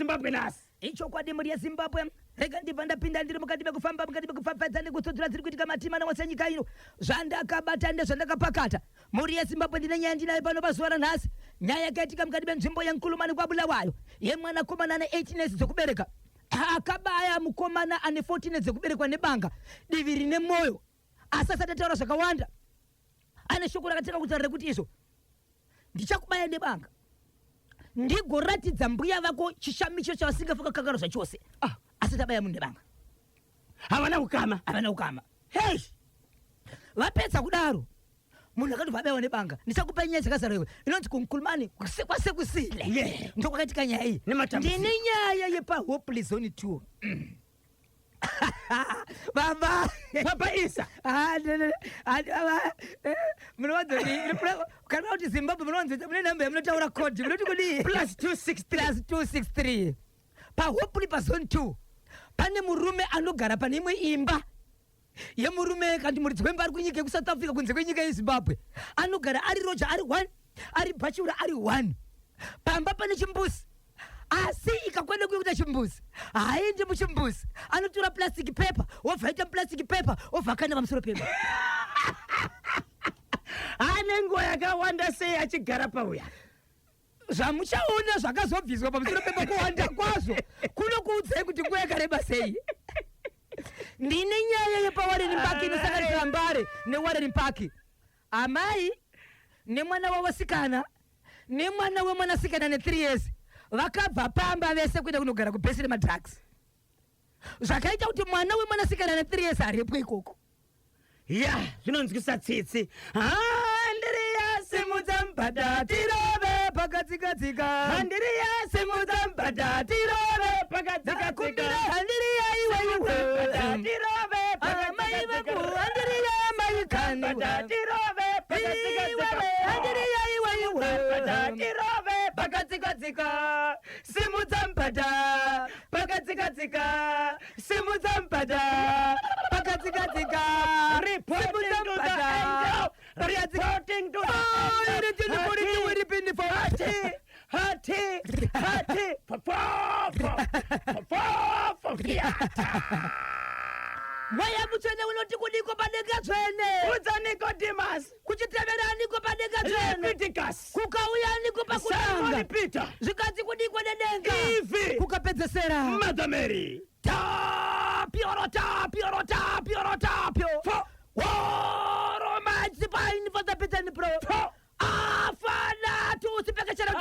Zimbabwe nasi icho kwadi muri Zimbabwe rega ndibva ndapinda ndiri mukati mekufamba nekutsodzera dziri kuitika matima nawose nyika ino zvandakabata ndezvandakapakata muri yeZimbabwe ndine nyaya ndinayo pano pazuva ranhasi nyaya yakaitika mukati menzvimbo yenkulumani kwaBulawayo yemwanakomana ane 18 years dzekubereka akabaya mukomana ane 14 dzekuberekwa nebanga divi rine mwoyo asi asati ataura zvakawanda ane shoko rakateka kutaura kuti izvo ndichakubaya nebanga ndigoratidza mbuya vako chishamicho chavasingafuka kakaro zvachose asi tabaya munhu nebanga havana ukama hei vapedza kudaro munhu akati vabayiwa nebanga ndichakupa nyaya dzakazara iwe inonzi kunkulumani kwasekusile ndokwakatika nyaya iyi ndine nyaya yepahope zone 2 baba Isa kana kuti Zimbabwe munonzeta mune namba yamunotaura code munoti kudi +263 pahope pazone 2 pane murume anogara pane imwe imba yemurume kandi muridzi wemba ari kunyika yekusouth Africa kunze kwenyika yeZimbabwe anogara ari roja ari 1 ari bachura ari 1 pamba pane chimbuzi asi ikakwenda kuita chimbuzi haendi muchimbuzi anotora plastic paper wobva aita plastic paper wobva akanda pamusoro pepa ane nguva yakawanda sei achigara pauya zvamuchaona zvakazobviswa pamusoro pepa kuwanda kwazvo kunokuudzai kuti nguva yakareba sei ndine nyaya yepawareni paki inosanganisira Mbare newareni paki amai nemwana wawasikana nemwana wemwanasikana ne3 years vakabva pamba vese kuenda kunogara kubhesi remadrugs zvakaita kuti mwana wemwanasikana ne3 years aripwe ikoko zvinonzwisa tsitsi ndiri yasimudza mbada tirove pakadzikadzika handiri yasimudza mbada tirove pakadzikadzika handiri yaiwaiwe tirove amai vangu handiri yamaikani tirove pakadzikadzika handiri yaiwaiwe tirove pakadzikadzika simudza mbada pakadzikadzika simudza mbada pakadzikadzika reporting to the angel reporting to the Waya mutsvene unoti kudiko padenga tsvene udza Nicodemus kuchitevera niko padenga tsvene Leviticus kukauya niko pakutanga Simon Peter zvikadzi kudiko nedenga Eve kukapedzesera Mother Mary tapyo woro matsi paini for the Peter and pro afana tusipekechera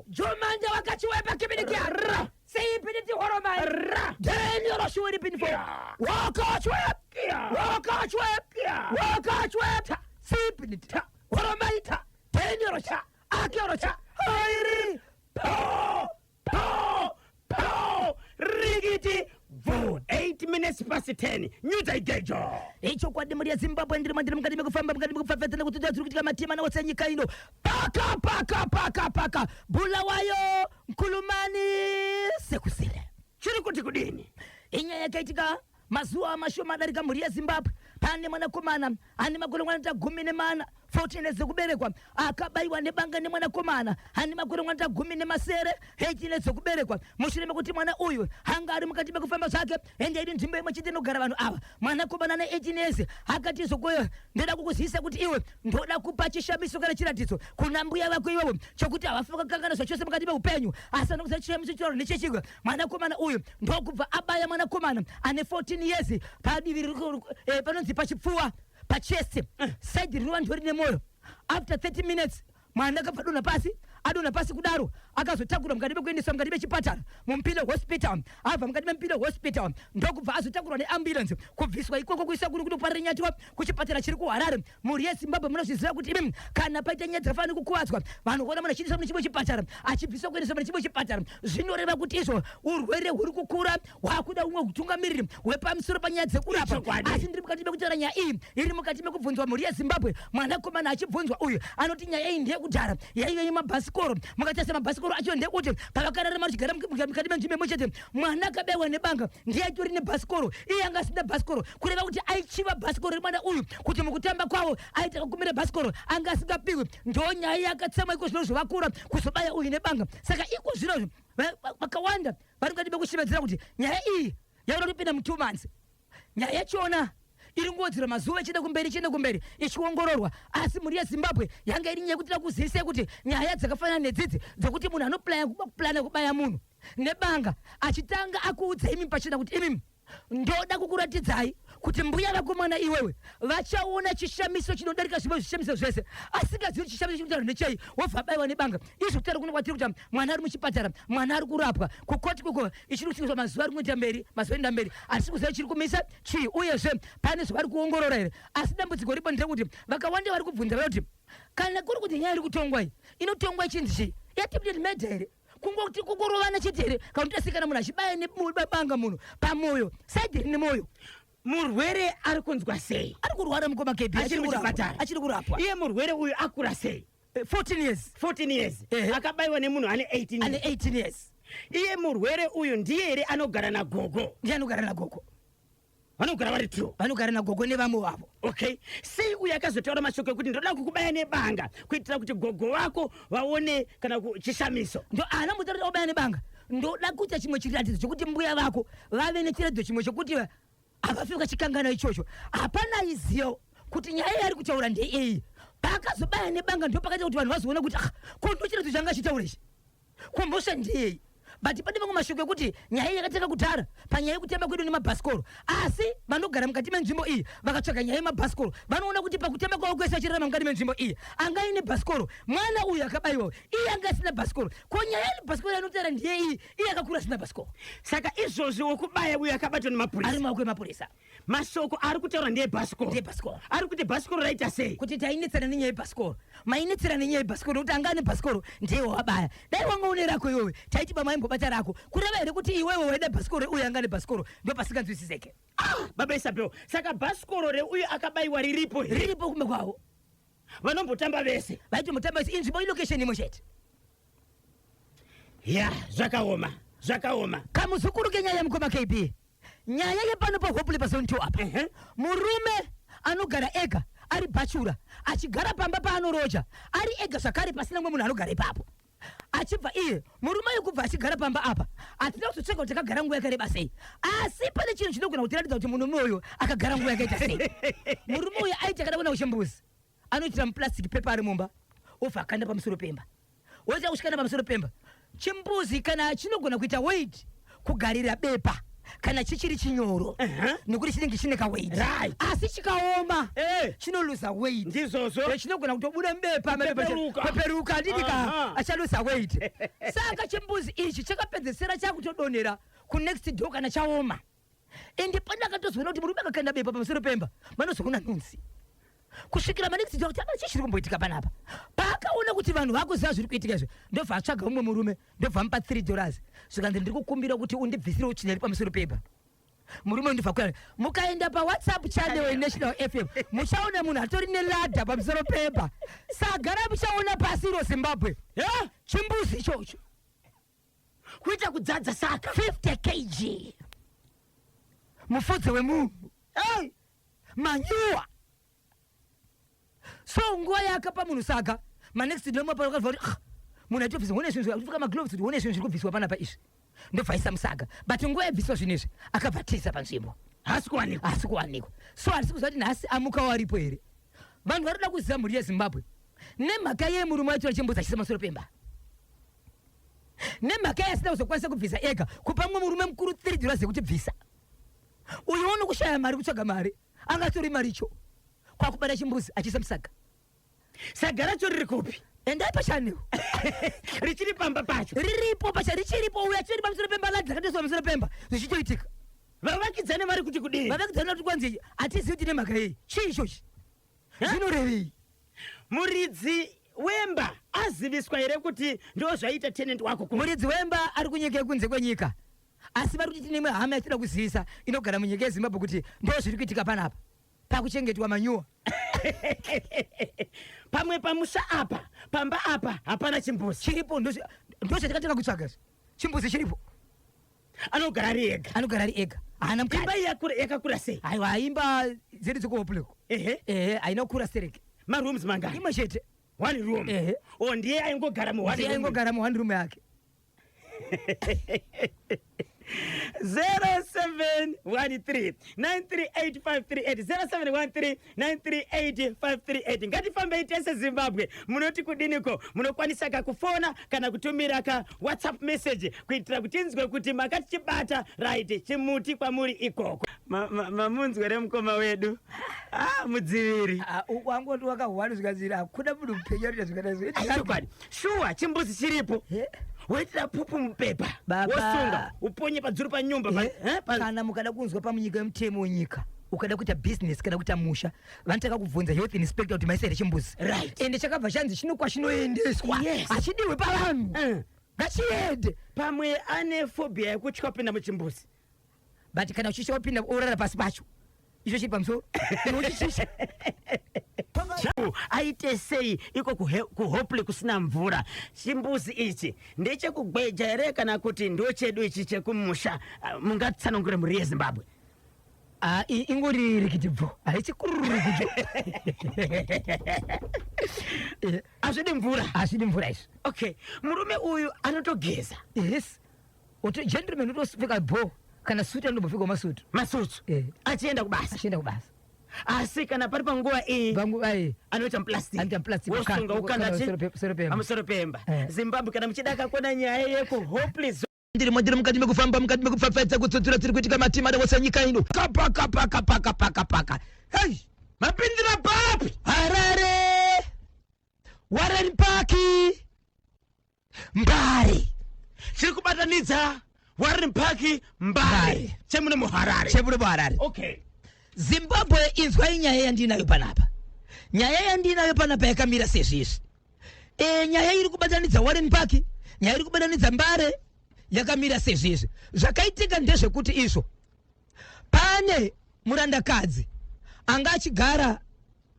jomanja wakachiwepa kibirikia sipiniti horomai deni oroshuri pinfo wakachwep sipiniti horomai deni orosha akiorosha Hairi rigiti vo 8 minutes past 10 nyuta igejo icho kwadi muri yeZimbabwe ndiri mukati mekufamba mukati mekufafedzana kuti dziri kuitika matima nawose nyika ino paka Bulawayo Nkulumani sekusile chiri kuti kudini inyaya yakaitika mazuva amashoma adarika muri yeZimbabwe pane mwanakomana ane makore 14 14 dzekuberekwa akabayiwa nebanga nemwanakomana ane makore 17 18 dzekuberekwa mushure mekuti mwana uyu hanga ari mukati mekufamba zvake ende iri nzvimbo imwe chete inogara vanhu ava mwanakomana ane 18 years akati zokoyo ndoda kukuzivisa kuti iwe ndoda kupa chishamiso kana chiratidzo kuna mbuya vako iwewe chokuti havafuka kukangana zvachose mukati meupenyu asi anokuza chishamiso chitauro nechechigwa mwanakomana uyu ndokubva abaya mwanakomana ane 14 years padivi panonzi pachipfuwa pachest side rinova ndiro rine moyo after 30 minutes mwana akabva adonha pasi kudaro akazotakura mukati mekuendeswa mukati mechipatara muMpilo hospital abva mukati meMpilo hospital ndokubva azotakurwa neambulance kubviswa ikoko kuisa kuri kuti parinyatiwa kuchipatara chiri kuHarare muri yeZimbabwe munozviziva kuti kana paita nyaya dzakafanira kukuvadzwa vanhu kuona munhu achiendeswa mune chimwe chipatara achibviswa kuendeswa mune chimwe chipatara zvinoreva kuti izvo urwere huri kukura hwakuda umwe utungamiriri hwepamusoro panyaya dzekurapa asi ndiri mukati mekutaura nyaya iyi iri mukati mekubvunzwa muri yeZimbabwe mwanakomana achibvunzwa uyu anoti nyaya iyi ndeyekudhara yaive yemabhasikoro mabhasikoro mukatarisa mabhasikoro acho ndekuti pavakararama richigara mukati menzvimbo imwe chete mwana akabewa nebanga ndiye atori nebhasikoro iye anga asina bhasikoro kureva kuti aichiva bhasikoro remwana uyu kuti mukutamba kwavo aita kakumira bhasikoro anga asingapiwi ndo nyaya yakatsamwa iko zvino zvovakura kuzobaya uyu nebanga saka iko zvinozvo vakawanda vari mukati mekushemedzera kuti nyaya iyi yakuda kutopinda mu2 months nyaya yachona iri ngodzera mazuva ichida kumberi ichiongororwa asi mhuri yeZimbabwe yanga iri nyaya yekutira kuzivisa kuti nyaya dzakafanana nedzidzi dzokuti munhu anoplana kubaya munhu nebanga achitanga akuudza imi pachena kuti imi ndoda kukuratidzai kuti mbuya vakomana iwewe vachaona chishamiso chinodarika zvimwe zvishamiso zvese asingazivi chishamiso chinotaura nechei wobva abayiwa nebanga izvo kutaura kuno kwatiri kuti mwana ari muchipatara mwana ari kurapwa kukoti kuko ichiri kuchiiswa mazuva ari kuenda mberi mazuva enda mberi asi kuziva chiri kumisa chii uyezve pane zvavari kuongorora here asi dambudziko ripo nderekuti vakawanda vari kubvunza kuti kana kuri kuti nyaya iri kutongwa iyi inotongwa chinzi chii yatipdeti medha here kungoti kukurovana chete here kana kutasikana munhu achibaya nebanga munhu pamoyo saidi rini moyo murwere ari kunzwa sei ari kurwara mukoma KB achiri kurapwa iye murwere uyu akura sei 14 years akabayiwa nemunhu ane 18 years iye murwere uyu ndiye here anogara nagogo ndiye anogara nagogo vanogara vari 2 vanogara nagogo nevamwe vavo okay sei uyu akazotaura mashoko ekuti ndoda kukubaya nebanga kuitira kuti gogo wako vaone kana chishamiso ndo ana mutarira kubaya nebanga ndoda kuita chimwe chiratidzo chokuti mbuya vako vave nechiratidzo chimwe chokuti havafika chikangana ichocho hapana iziyo kuti nyaya yari kutaura ndeiyi pakazobaya nebanga ndo pakaita kuti vanhu vazoona kuti ko ndo chiratidzo changa chitaura ichi kombosha ndeiyi but pane mamwe mashoko ekuti nyaya yakatanga kudhara panyaya yekutamba kwedu nemabhasikoro asi vanogara mukati menzvimbo iyi vakatsvaga nyaya yemabhasikoro vanoona kuti pakutamba kwavo kwese achirarama mukati menzvimbo iyi anga aine bhasikoro mwana uyu akabayiwawo iye anga asina bhasikoro ko nyaya yebhasikoro yanotaura ndiye iyi iye akakura asina bhasikoro saka izvozvi wokubaya uyu akabatwa nemapurisa ari maoko emapurisa mashoko ari kutaura ndeye bhasikoro ari kuti bhasikoro raita sei kuti tainetsera nenyaya yebhasikoro mainetsera nenyaya yebhasikoro kuti anga ane bhasikoro ndiye wabaya dai wanga une rako iwewe taiti bamaimbo rako kureva here kuti iwewe waida bhasikoro uyu anga ane bhasikoro ndo pasinganzwisiseke baba Isabel saka bhasikoro reuyu akabayiwa riripo kumbe kwavo vanombotamba vese vaitomutamba vese inzvimbo ilokesheni imwe chete ya zvakaoma kamuzukuru kenyaya yemukoma KB nyaya yepano pahopule pasoni 2 apa murume anogara ega ari bachura achigara pamba paanoroja ari ega zvakare pasina mwe munhu anogara ipapo achibva iye murume yekubva achigara pamba apa hatina kuzotsvaka kuti akagara nguva yakareba sei asi pane chinhu chinogona kutiratidza kuti munhu uyu akagara nguva yakaita sei murume uyu aiti akada kuchimbuzi anoitira muplastic pepa ari mumba obva akanda pamusoro pemba woita kushikanda pamusoro pemba chimbuzi kana chinogona kuita weight kugarira bepa kana chichiri chinyoro nekuti chinenge chine kaweight asi chikaoma chinoluza weight ndizvozvo chinogona kutobuda mbepa peperuka didika achaluza weight saka chimbuzi ichi chakapedzesera chakutodonera kunext door kana chaoma ende pandakatozoona kuti murume akakanda bepa pamusoro pemba vanozoona nhunzi kusvikira manext door kuti apa chii chiri kumboitika panapa paakaona kuti vanhu vakuziva zviri kuitika izvo ndobva atsvaga mumwe murume ndobva amupa $3 zvikanzi ndiri kukumbira kuti undibvisire uchinya iri pamusoro pemba murume ndibva kuya mukaenda pawhatsapp channel yenational FM muchaona munhu atori neladha pamusoro pemba sagara muchaona pasi iro Zimbabwe chimbuzi ichocho kuita kudzadza saka 50 kg mufudze wemunhu manyuwa so nguva yakapa munhu saka manext day mapaka kuti munhu atobvisa one zvinhu zvakapfuka magloves kuti one zvinhu zviri kubviswa panapa izvi ndobvaisa musaga but nguva yabviswa zvinezvi akabva tiza panzvimbo hasi kuwanikwa so hatisi kuziva kuti nhasi amukawo aripo here vanhu varikuda kuziva mhuri yeZimbabwe nemhaka yemurume wacho chimbuzi achisa masoro pemba nemhaka yasina kuzokwanisa kubvisa ega kupa mumwe murume mukuru $3 zekuti bvisa uyu ono kushaya mari kutsvaga mari angatori mari icho kwakubata chimbuzi achisa musaga saga racho riri kupi endai pachannel richiri pamba pacho riripo richiripo uya chiri pamusoro pemba ladzi dzakatoiswa pamusoro pemba zvichitoitika vavakidzane vari kuti kudini vavakidzane kuti kwanzi hatizivi kuti nemhaka yei chii ichochi zvinorevei muridzi wemba aziviswa here kuti ndo zvaita tenant wako muridzi wemba ari kunyika yekunze kwenyika asi vari kuti tine imwe hama yatida kuzivisa inogara munyika yeZimbabwe kuti ndo zviri kuitika panapa pakuchengetwa manyowa. Pamwe pamusha apa pamba apa hapana chimbuzi Chiripo ndo chatakataka kutsvaga. Chimbuzi chiripo. anogara ari ega Haana mukadzi. imba yakakura sei? Aiwa imba dzedu dzekuhopuleko. Haina kukura sereke. marooms mangani? Imwe chete. 1 room. Ndiye aingogara aingogara mu1 room yake. 0713 938 538 ngatifambei tese Zimbabwe. Munoti kudiniko? Munokwanisa kakufona kana kutumira ka WhatsApp message kuitira kuti tinzwe kuti makatichibata right chimuti kwamuri ikoko. Mamunzwe remukoma wedu mudziviri wangu ndo wakahwana zvikazira akuda munhu kupenya kuti zvikadazo. Chokwadi shuwa chimbuzi chiripo. Waitira pupu mupepa wosunga uponye padzuru pa nyumba kana mukada kunzwa pamunyika yemutemo wenyika ukada kuita business kana kuita musha vanotaka kubvunza health inspector kuti maisere chimbuzi right. Ende chakabva chanzi chinokwa chinoendeswa achidiwe pavanhu ngachiende. Pamwe ane phobia yekutya kupinda muchimbuzi but kana uchisha wapinda orara pasi pacho icho chiri pamusoro unochichisha aite sei iko kuhopuli kusina mvura. Chimbuzi ichi ndechekugweja ere kana kuti ndo chedu ichi chekumusha? Mungatsanangure muri yeZimbabwe. Ingori rikitibvo haichikururi kucho. Azvidi mvura izvi. Okay, murume uyu anotogeza. Yes. Gentleman utopfeka bho kana suti anombopfeka masutu achienda kubasa. Asi kana pari panguva iyi anoita muplastic wosunga ukanda pamusoro pemba. Zimbabwe kana muchida kuona nyaya yekuhopeless ndiri mukati mekufamba mukati mekupfapfaidza kutsotsura tiri kuitika matimada wose nyika ino paka hey mapindira papi Harare Warren Park Mbare chiri kubatanidza Warren Park Mbare chemune muHarare okay. Zimbabwe inzwai nyaya yandinayo panapa. Nyaya yandinayo panapa yakamira sezvizvi. Nyaya iri kubatanidza Warren Park, nyaya iri kubatanidza Mbare yakamira sezvizvi. Zvakaitika ndezvekuti izvo pane murandakadzi anga achigara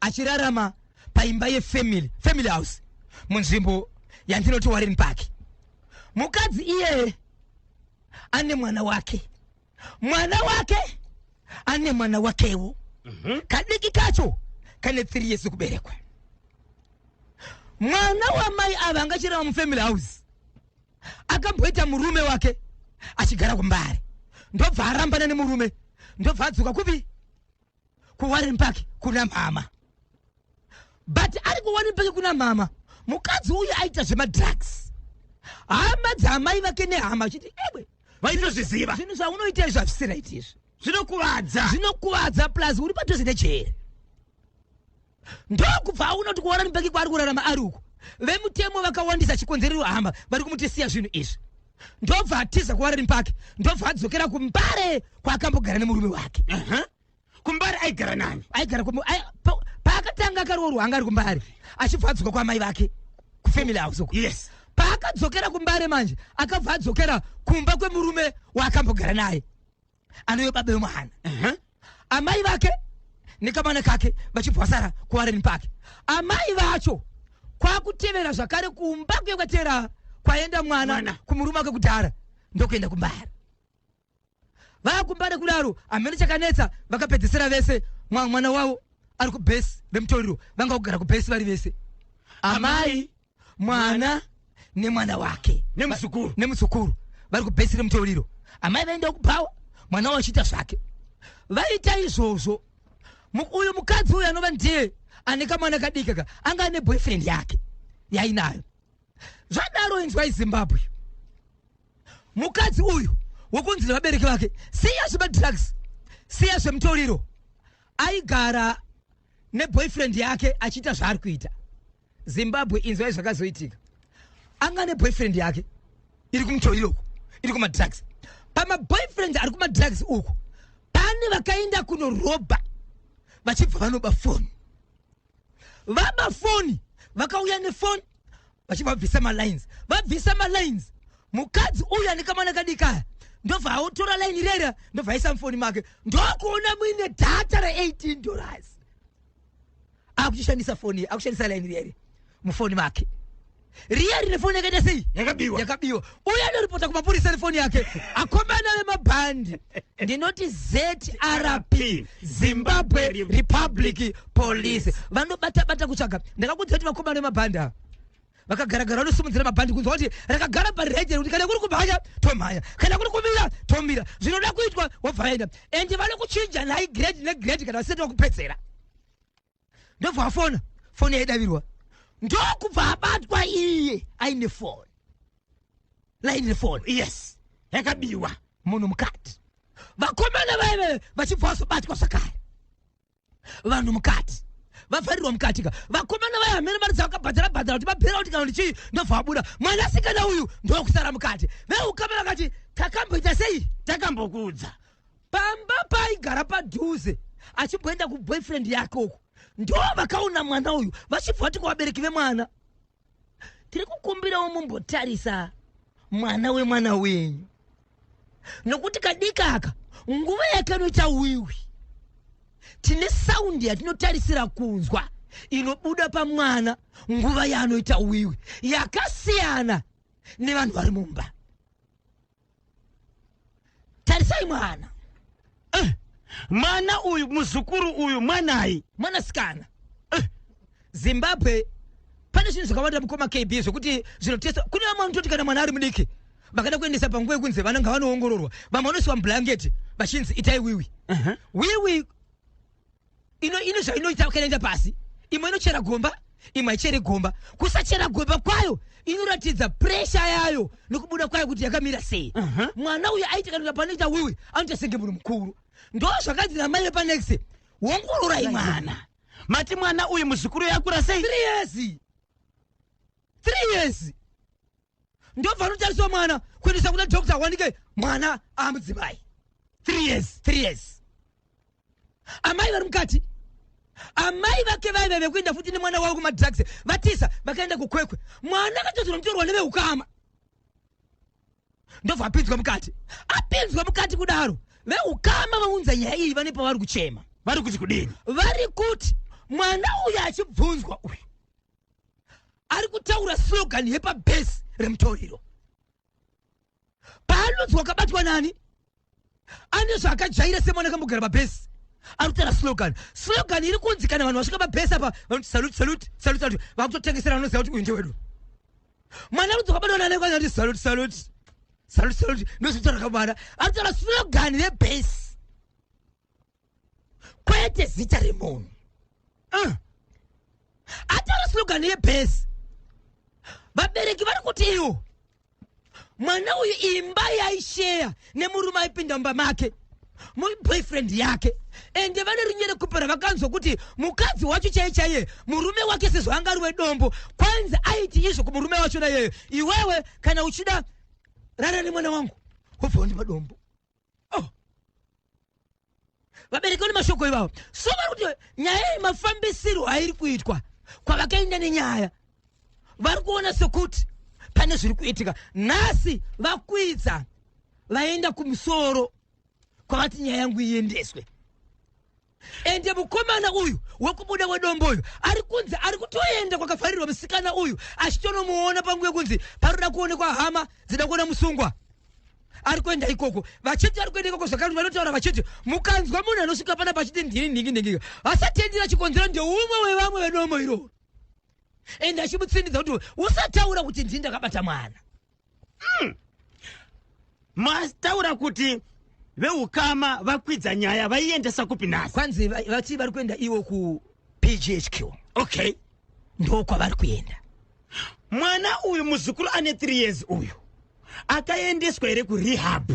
achirarama paimba yefamily house munzvimbo yandinoti Warren Park. Mukadzi iye ane mwana wake ane mwana wakewo kadiki kacho kane 3 years kuberekwa. Mwana wamai ava angachirama mufamily house akamboita murume wake achigara kuMbare ndobva arambana nemurume ndobva adzoka kupi kuWarren Park kuna mama. But ari kuWarren Park kuna mama mukadzi uyu aita zvemadrugs. Hama dzamai vake nehama achiti ewe vaitozviziva zvinhu zvaunoita izvi hazvisina izvi zvinokuvadza plus uri padhuze necheri. Ndokubva auna kuti Warren Park kwari kurarama ari uko vemutemo vakawandisa chikonzerero hamba vari kumutisiya zvinhu izvi. Ndobva atiza kuWarren Park ndobva adzokera kuMbare kwaakambogara nemurume wake. kuMbare aigara nani? Aigara paakatanga akaroorwa anga ari kuMbare achibva adzoka kwamai vake kufamily house uko. Yes. Paakadzokera kuMbare manje akabva adzokera kumba kwemurume waakambogara naye anoyo baba yomwana. Amai vake nekamwana kake vachibva sara kuWarren Park. Amai vacho kwakutevera zvakare kumba kwekatera kwaenda mwana kumurume wake kudhara ndokuenda kuMbare. VakuMbare kudaro amene chakanetsa vakapedzesera vese mwana wavo ari kubhesi vemutoriro vanga kugara kubhesi vari vese amai mwana nemwana wake nemuzukuru vari kubhesi remutoriro. Amai vaenda kupawa mwana wavo achiita zvake. Vaita izvozvo uyu mukadzi uyu anova ndiye ane kamwana kadikaka anga ane boyfriend yake yainayo. Zvadaro inzwai Zimbabwe. Mukadzi uyu wokunzira vabereki vake siya zvemadrugs siya zvemutoriro aigara neboyfriend yake achiita zvaari kuita. Zimbabwe inzwai zvakazoitika. Anga neboyfriend yake iri kumutoriro uko iri kumadrugs. Pamaboyfriend ari kumadrugs uko pane vakaenda kunorobha vachibva vanoba foni. Vaba foni vakauya nefoni vachibva vabvisa malines. Vabvisa malines mukadzi uyu ane kamwana kadikaya ndobva autora line rera ndobva aisa mufoni make ndokuona muine data $18 akuchishandisa foni akushandisa line rere mufoni make riya rine foni yakaita sei yakabiwa uya noripota kumapurisa nefoni yake akomana vemabhandi ndinoti ZRP Zimbabwe Republic Police vanobata kutsvaga ndakakudzira kuti vakomana vemabhandi ava vakagara vanosimudzira mabhandi kunzwa kuti rakagara pareje kuti kana kuri kumhanya tomhanya kana kuri kumira tomira zvinoda kuitwa wabvaenda ende vane kuchinja nhai grade negrade kana vasati vakupedzera ndobva foni yaidavirwa ndokubva abatwa iye aine foni laine foni yes yakabiwa munhu mukati vakomana vaive vachibva vazobatwa zvakare vanhu mukati vavharirwa mukatika vakomana vai hamene mari dzavakabhadhara kuti vabhera kuti kana ndichii ndobva vabuda mwanasikana uyu ndokusara mukati veukamana vakati takamboita sei takambokudza pamba paigara padhuze achimboenda kuboyfriend yake uku ndo vakaona mwana uyu vachibva vati kuvabereki vemwana tiri kukumbirawo mumbotarisa mwana wemwana wenyu nokuti kadikaka nguva yake anoita wiwi tine saundi yatinotarisira kunzwa inobuda pamwana nguva yaanoita wiwi yakasiyana nevanhu vari mumba tarisai mwana mwana uyu muzukuru uyu mwanai mwanasikana Zimbabwe pane zvinhu zvakawanda mukoma KB zvokuti zvinotesa kune vamwe vanototi kana mwana ari mudiki vakada kuendesa panguva yekunze vananga vanoongororwa vamwe vanosiwa mublanketi vachinzi itai wiwi wiwi ino zvainoita ukaenda pasi imwe inochera gomba imwe haichere gomba kusachera gomba kwayo inoratidza presha yayo nokubuda kwayo kuti yakamira sei mwana uyu aita kana panoita wiwi anoita senge munhu mukuru ndo zvakanzi namai vepanext wongororai mwana mati mwana uyu muzukuru yakura sei 3 years ndobva anotariswa mwana kuendesa kuna dokta awanike mwana amudzimai 3 years amai vari mukati amai vake vaive vekuenda futi nemwana wavo kumadrugs vatisa vakaenda kukwekwe mwana akatozorwa mutorwa neveukama ndobva apinzwa mukati kudaro veukama vaunza nyaya iyi vane pavari kuchema vari kuti kudini vari kuti mwana uyu achibvunzwa uyu ari kutaura slogan yepabhesi remutoriro paanonzwa akabatwa nani ane zvaakajaira semwana akambogara pabhesi ari kutaura slogan iri kunzi kana vanhu vasvika pabhesi apa vanoti salute vakutotengesera vanoziva kuti uyu ndewedu mwana ari kudzoka batwa nani kwanati salute ndozvitaura kamwana ari kutaura slogan yebhesi kwete zita remunhu ataura slogan yebhesi vabereki vari kuti iwo mwana uyu imba yaisheya nemurume aipinda mumba make muboyfriend yake ende vane rinyere kupera vakanzwa kuti mukadzi wacho chaiye murume wake sezvo anga ari wedombo kwanzi aiti izvo kumurume wachona iyeyo iwewe kana uchida rara nemwana wangu wobva ndi madombo vabereki vane mashoko ivavo so vari kuti nyaya yemafambisiro airi kuitwa kwavakaenda nenyaya vari kuona sekuti pane zviri kuitika nhasi vakwidza vaenda kumusoro kwavati nyaya yangu iendeswe ende mukomana uyu wekubuda wedombo uyu ari kunzi ari kutoenda kwakavharirwa musikana uyu achitonomuona panguva yekunzi paroda kuonekwa hama dzida kuona musungwa ari kuenda ikoko vachiti ari kuenda ikoko zvakati vanotaura vachiti mukanzwa munhu anosvika pana pachiti ndingi vasatendera chikonzero ndeumwe wevamwe vedombo iroro ende achimutsindidza kuti usataura kuti ndini ndakabata mwana mataura kuti veukama vakwidza nyaya vaiendesa kupi nhasi kwanzi vati vari kuenda iwo kuPGHQ okay ndo kwavari kuenda mwana uyu muzukuru ane 3 years uyu akaendeswa here kurehab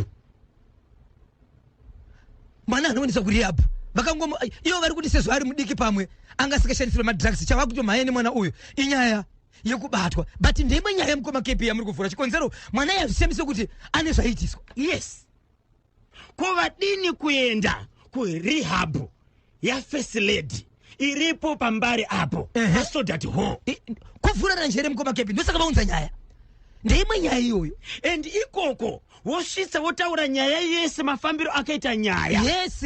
mwana anoendeswa kurehab vakangoma ivo vari kuti sezvo ari mudiki pamwe angasikashandisirwa madrugs chava kuti mhanye nemwana uyu inyaya yekubatwa but ndeimwe nyaya yemukoma KP yamuri kuvhura chikonzero mwana yazvishamisa kuti ane zvaitiswa yes kovadini kuenda kurehab yafirst lady iripo pambari apo pasodat ho kuvhura ranjere mukoma KP ndosaka vaunza nyaya Ndimwe nyaya iyoyo. And ikoko wosvitsa wotaura nyaya yese mafambiro akaita nyaya. Yes.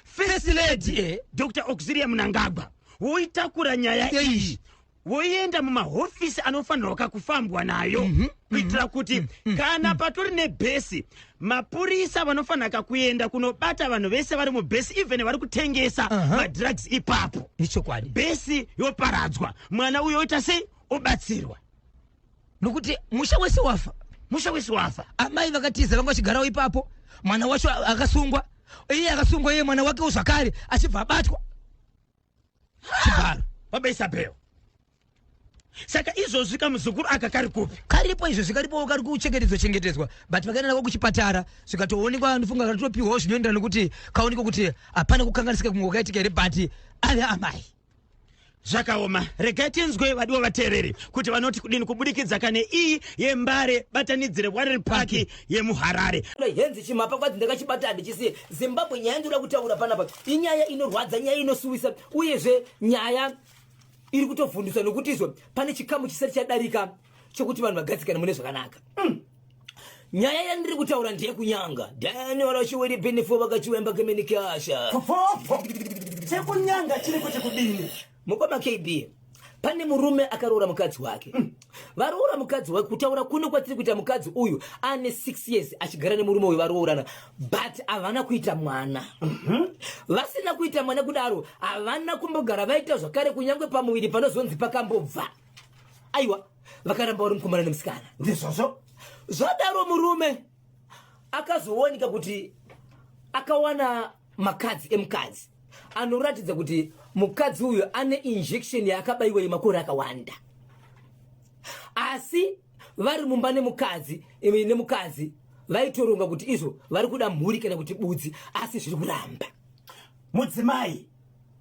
First Lady Dr. Auxilium Mnangagwa woitakura nyaya iyi woienda mumahofisi anofanirwa kakufambwa nayo kuitira kuti kana patori nebhesi mapurisa vanofanira kakuenda kunobata vanhu vese vari mubhesi even vari kutengesa madrugs ipapo. Ichokwadi. Bhesi yoparadzwa, mwana uyo oita sei obatsirwa. Nokuti musha wese wafa. Musha wese wafa. Amai vakatiza vanga chigarawo ipapo, mwana wacho akasungwa. Iye akasungwa iye mwana wake uzvakare achibva abatwa. Chibharo wabaisa bheo. Saka izvozvi kamuzukuru aka kari kupi? Karipo izvo zvikaripo kari kuchengetedzwa but vakaenda nako kuchipatara zvikatoonekwa ndofunga katopiwawo zvinoenderana nekuti kaonekwa kuti hapana kukanganisika kumwe kwakaitika here but ave amai. Zvakaoma. Regai tinzwe vadiwa vateereri kuti vanoti kudini kubudikidza kane iyi yembare batanidzire Warren Park yemuHarare. Henzi chimapa kwadzi ndakachibata ndichisiye Zimbabwe nyaya ndinoda kutaura panapa. Inyaya inorwadza, nyaya inosuwisa uyezve nyaya iri kutovhundiswa nokuti izvo pane chikamu chisati chadarika chokuti vanhu vagadzikana mune zvakanaka. Nyaya yandiri kutaura ndiye kunyanga. Dani warachiweri benefo vakachiwemba kemenikasha. Chekunyanga chiri kuti kudini? Mukoma KB. Pane murume akaroora mukadzi wake. Varoora mukadzi wake kutaura kuno kwatiri kuita mukadzi uyu ane 6 years achigara nemurume uyu varoorana but havana kuita mwana. Vasina kuita mwana kudaro havana kumbogara vaita zvakare kunyangwe pamuviri panozonzi pakambobva. Aiwa vakaramba vari mukomana nemusikana. Ndizvozvo zvadaro murume akazooneka kuti akawana makadzi emukadzi anoratidza kuti mukadzi uyu ane injection yakabayiwa yemakore akawanda. Asi vari mumba nemukadzi vaitoronga kuti izvo vari kuda mhuri kana kuti budzi asi zviri kuramba. Mudzimai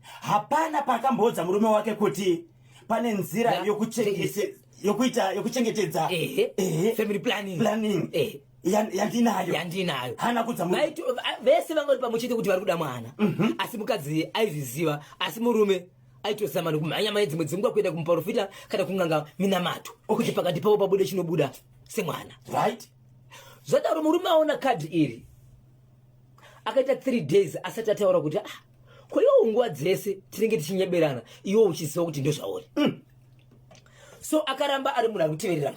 hapana pakambodza murume wake kuti pane nzira yokuchengetedza family planning. Yandinayo. Hana kudza murume. Vese vangori pamuchete kuti vari kuda mwana. Asi mukadzi aizviziva asi murume aitozama nokumhanya mai dzimwe dzinguva kuenda kumuprofita kana kunganga minamato kuti pakati pavo pabude chinobuda semwana. Right. Zvadaro murume aona kadhi iri akaita 3 days asati ataura kuti koiwo nguva dzese tinenge tichinyeberana iwo uchiziva kuti ndozvauri. So akaramba ari munhu ari kuteverera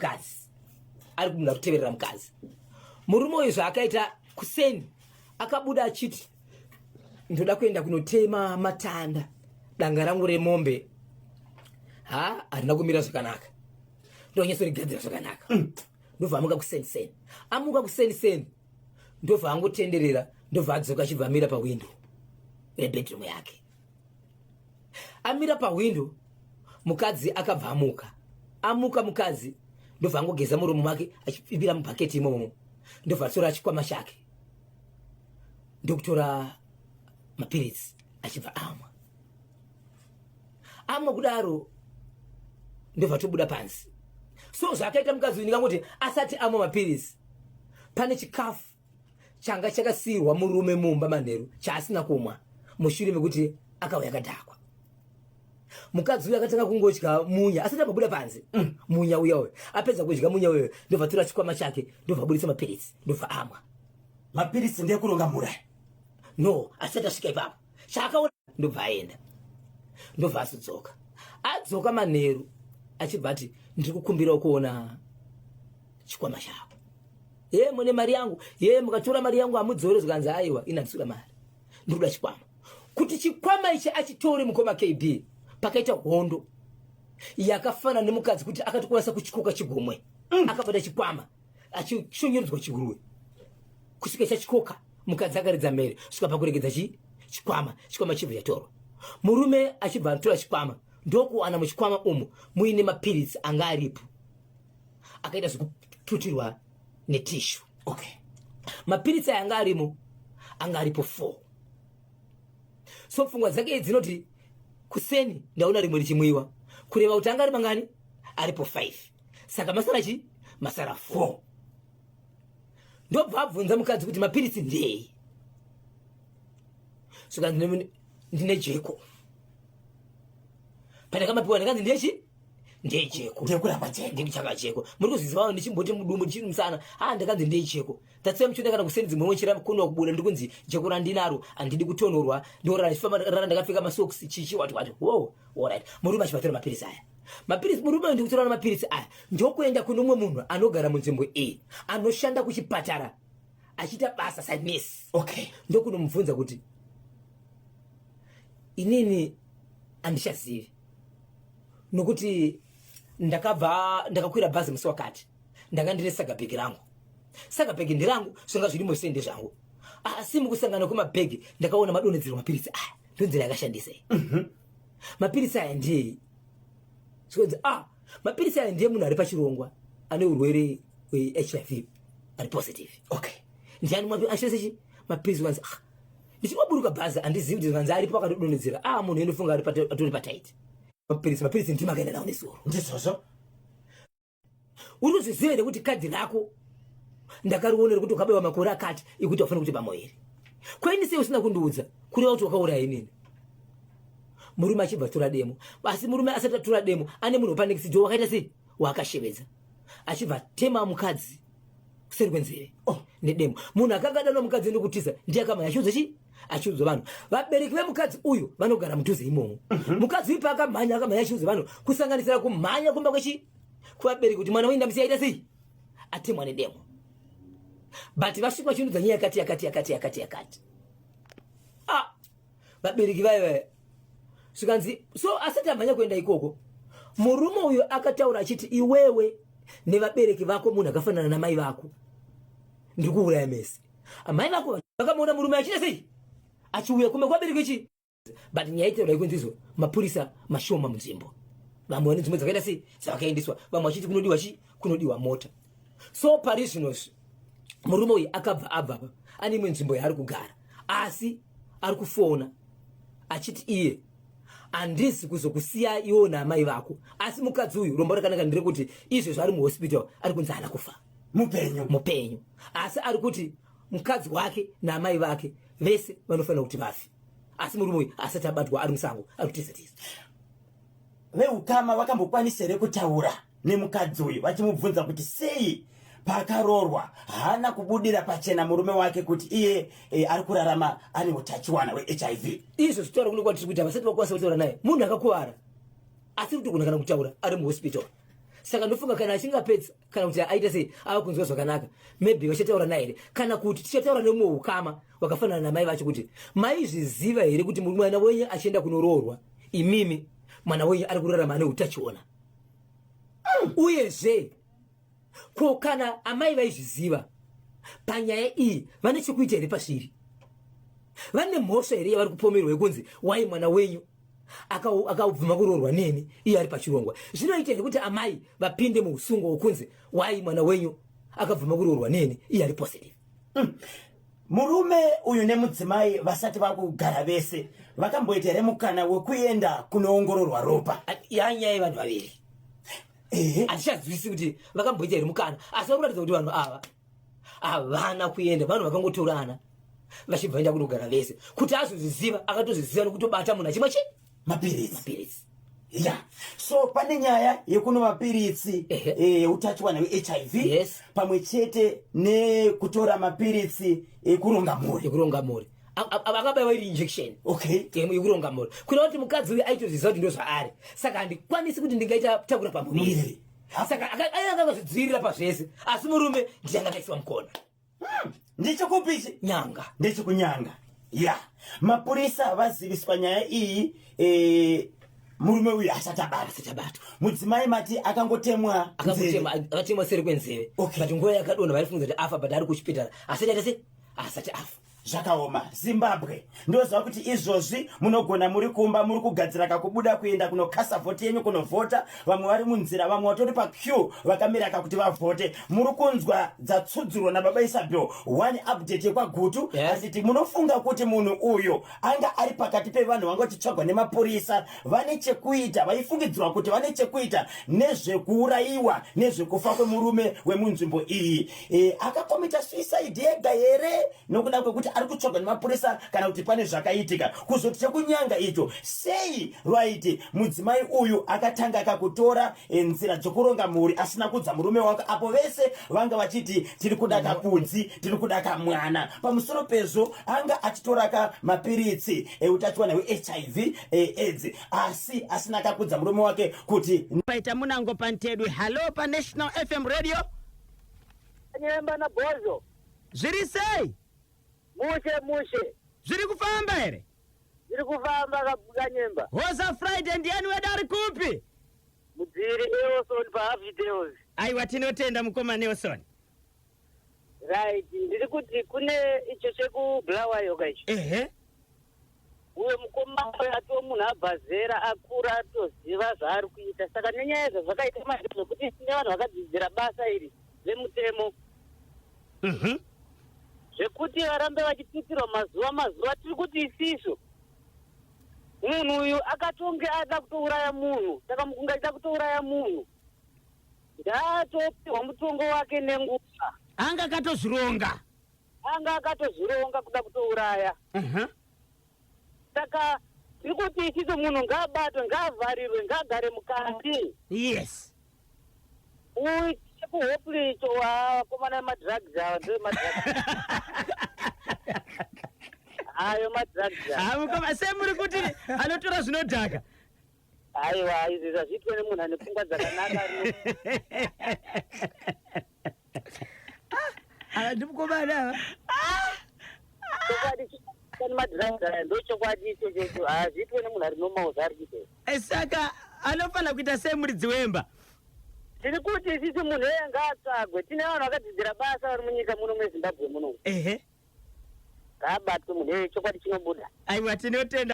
mukadzi. Murume uyu zvaakaita kuseni akabuda achiti ndoda kuenda kunotema matanda danga rangu remombe. Harina kumira zvakanaka. Ndonyatsorigadzira zvakanaka. Ndobva amuka kuseni. Amuka kuseni. Ndobva angotenderera. Ndobva adzoka achibva amira pawindo rebedroom yake. Amira pawindo mukadzi akabva amuka mukadzi ndobva angogeza muromo wake achipfimbira mubhaketi imomo. Ndobva atora chikwama chake ndokutora mapiritsi achibva amwa kudaro ndobva tobuda pansi. So zvakaita mukadzi uyu ndingangoti asati amwa mapiritsi pane chikafu changa chakasiyirwa murume mumba manheru chaasina kumwa mushure mekuti akauya akadhakwa. Mukadzi uyu akatanga kungodya munya asati abuda pansi. Munya uya apedza kudya munya uya ndobva tora chikwama chake ndobva abudisa mapiritsi ndobva amwa. Mapiritsi ndiye kuronga mura? No, asati asvika ipapo chaakaona ndobva aenda. Ndobva adzoka manheru achibva ati ndiri kukumbirawo kuona chikwama chako. Mune mari yangu. Mukatora mari yangu hamudzore zvikanzi aiwa inandisura mari. Ndikuda chikwama. Kuti chikwama ichi achitore mukoma KB pakaita hondo yakafana nemukadzi kuti akatokwanisa kuchikoka chigomwe. Akabata chikwama achishonyerudzwa chiguruwe kusvika chachikoka. Mukadzi akaridza mhere kusvika pakuregedza chikwama chibva chatorwa. Murume achibva atora chikwama ndokuwana muchikwama umu muine mapiritsi anga aripo akaita zvekututirwa netishu. Mapiritsi aya anga arimo anga aripo 4. So pfungwa dzake dzinoti kuseni ndaona rimwe richimwiwa kureva kuti anga ari mangani aripo 5 saka masara 4. Ndobva abvunza mukadzi kuti mapiritsi ndei. Saka ndine jeko pane kamapiwa ndikanzi ndecheko ndekurapa cheko ndikuchakacheko muri kuziziva ndichimboti mudumbu chiri musana ndakanzi ndecheko tatsiya muchonda kana kuseni dzimwe mwechira kuno kubuda ndikunzi cheko randinaro andidi kutonorwa ndora ndifamba rara ndakapfeka masocks chichi wati wo alright muri machivatora mapirisi aya mapirisi muri ndikutora mapirisi aya ndokuenda kuno mumwe munhu anogara munzvimbo A anoshanda kuchipatara achita basa sadness okay ndokunomubvunza kuti inini andishazivi nokuti ndakakwira bhazi musi wakati ndakandire sagabhegi rangu sagabhegi ndirangu zvonga zviri musende zvangu asi mukusangana kwemabhegi ndakaona madonhedzero mapirisi aya ndonzira yakashandisa mapirisi aya ndiyei zvikonzi mapirisi aya ndiye munhu ari pachirongwa ane urwere hweHIV ari positive okay ndiani ashandisa mapirisi wanzi ndichimaburuka bhazi andizivi kuti vanzi aripo akatodonhedzera munhu inofunga atori pataiti mapirisi ndimakaenda nawo nesoro ndizvozvo uri kuzviziva here kuti kadhi rako ndakarionera kuti ukabaiwa makore akati ekuti wafanira kuti pamoeri kwaini sei usina kundiudza kureva kuti wakauraya inini murume achibva atora demo asi murume asati atora demo ane munhu wepanekisijo wakaita sei waakashevedza achibva tema mukadzi kuseri kwenzeve nedemo munhu akanga adanwa mukadzi ndokutiza ndiye akamhanya achiudza vanhu vabereki vemukadzi uyu vanogara mudhuze imomo mukadzi uyu paakamhanya achiudza vanhu kusanganisira kumhanya kumba kuvabereki kuti mwana wainda musiyaita sei atemwa nedemo but vasvika vachindudza nyaya yakati vabereki vaiva zvikanzi so asati amhanya kuenda ikoko murume uyu akataura achiti iwewe nevabereki vako munhu akafanana namai vako ndiri kuuraya mese amai vako vakamuona murume achita sei achiuya kumbe kwabereki ichi but nyaya itaura ikunzizwa mapurisa mashoma munzvimbo vamwe vane nzvimbo dzakaita sei dzavakaendeswa vamwe vachiti kunodiwa mota so pari zvinozvi murume uyu akabva abva ane imwe nzvimbo yaari kugara asi ari kufona achiti iye handisi kuzokusiya iwo naamai vako asi mukadzi uyu rombo rakanaka nderekuti izvezvo ari muhospital ari kunzi haana kufa mupenyu asi ari kuti mukadzi wake naamai vake vese vanofanira kuti vafi asi murume uyu asati abatwa ari musango ari kutizatiza veukama vakambokwanisa here kutaura nemukadzi uyu vachimubvunza kuti sei pakaroorwa haana kubudira pachena murume wake kuti iye ari kurarama ane utachiwana hweHIV izvo zvitaura kuno kwatiri kuita vasati vakwanisa kutaura naye munhu akakuvara asi kutogona kana kutaura ari muhospital saka ndofunga kana achingapedza kana kuti aita sei ava kunzwa zvakanaka maybe vachataura naye here kana kuti tichataura nemumwe ukama wakafanana namai vacho kuti maizviziva here kuti mwana wenyu achienda kunoroorwa imimi mwana wenyu ari kurarama ane utachiona uyezve ko kana amai vaizviziva panyaya iyi vane chekuita here pasviri vane mhosva here yavari kupomerwa yekunzi wai mwana wenyu akabvuma kuroorwa neni iye ari pachirongwa zvinoita here kuti amai vapinde muusungo hwekunzi wai mwana wenyu akabvuma kuroorwa neni iye ari positive murume uyu nemudzimai vasati vakugara vese vakamboita here mukana wekuenda kunoongororwa ropa yanyaya yevanhu vaviri handichazivisi kuti vakamboita here mukana asi vakuratidza kuti vanhu ava havana kuenda vanhu vakangotorana vachibva enda kunogara vese kuti azozviziva akatozviziva nokutobata munhu achimwa mapirisi ya so pane nyaya yekuno mapiritsi utachiwana hweHIV yes. pamwe chete nekutora mapiritsi ekuronga mhuri akabaiwa iri injection yekuronga mhuri kuna kuti mukadzi uyu aitozviziva kuti ndo zvaari saka handikwanisi kuti ndingaita takura pamuviri saka akangazvidzivirira pazvese asi murume ndiyangakaiswa mukona ndechekupichi nyanga ndechekunyanga ya mapurisa vaziviswa nyaya iyi murume uyu asati abatwa mudzimai mati akatemwa seri kwenzeve but nguva yakadonha vaifunza kuti afa but ari kuchipitara asati afa zvakaoma Zimbabwe ndoziva kuti izvozvi munogona muri kumba muri kugadzira kakubuda kuenda kunokasa vhoti yenyu kunovhota vamwe vari munzira vamwe vatori paqueue vakamira kakuti vavhote muri kunzwa dzatsudzurwa nababa Isabel one update yekwagutu asiti munofunga kuti munhu uyu anga ari pakati pevanhu vanga vachitsvagwa nemapurisa vane chekuita vaifungidzirwa kuti vane chekuita nezvekuurayiwa nezvekufa kwemurume wemunzvimbo iyi akakomita suicide yega here nokuda kwekuti ari kutsvagwa nemapurisa kana kuti pane zvakaitika kuzoti chekunyanga icho. Sei right mudzimai uyu akatanga akakutora nzira dzokuronga mhuri asina kudza murume wake, apo vese vanga vachiti tiri kuda kapudzi, tiri kuda kamwana. Pamusoro pezvo anga achitoraka mapiritsi eutachiwana hweHIV AIDS, asi asina akakudza murume wake kuti paita munango pantedwe. Halo pa National FM radio. Nyemba na bozo. Zviri sei? Mushe. Zviri kufamba here? Zviri kufamba kabuda Nyemba. Hoza Friday ndiani weda ari kupi? Mudziri Nelson pa videos. Aiwa tinotenda mukoma Nelson. Right, ndiri kuti kune icho chekublawayo kaicho. Ehe. Uye mukoma ato munhu abvazera akura atoziva zvaari kuita. Saka nenyaya zvakaita manje kuti tine vanhu vakadzidzira basa iri remutemo. Zvekuti varambe vachitutirwa mazuva tiri kuti isiso. Munhu uyu akatonge ada kutouraya munhu, saka mukunga achida kutouraya munhu ndaatopiwa mutongo wake nenguva. Anga akatozvironga kuda kutouraya. Saka tiri kuti isiso munhu ngaabatwe, ngaavharirwe, ngaagare mukati. Yes. Uyu chekuhopuli icho wakomana madrugs ava ndoyo madrugs. Ayo madrugs. Mukoma semuri kuti anotora zvinodhaka. Aiwa izvi zvazviitwa nemunhu ane pfungwa dzakanaka. Ndimukomana. Chokwadi kana madrugs aya ndo chokwadi ichocho hazviitwe nemunhu ari nomauzi ari kuita. Saka anofana kuita semuridzi wemba. Tiri kuti isisi munhu ngatsvagwe. Tine vanhu vakadzidzira basa vari munyika muno meZimbabwe muno. Ehe. Ngaabatwe munhu chokwadi chinobuda. Aiwa tinotenda.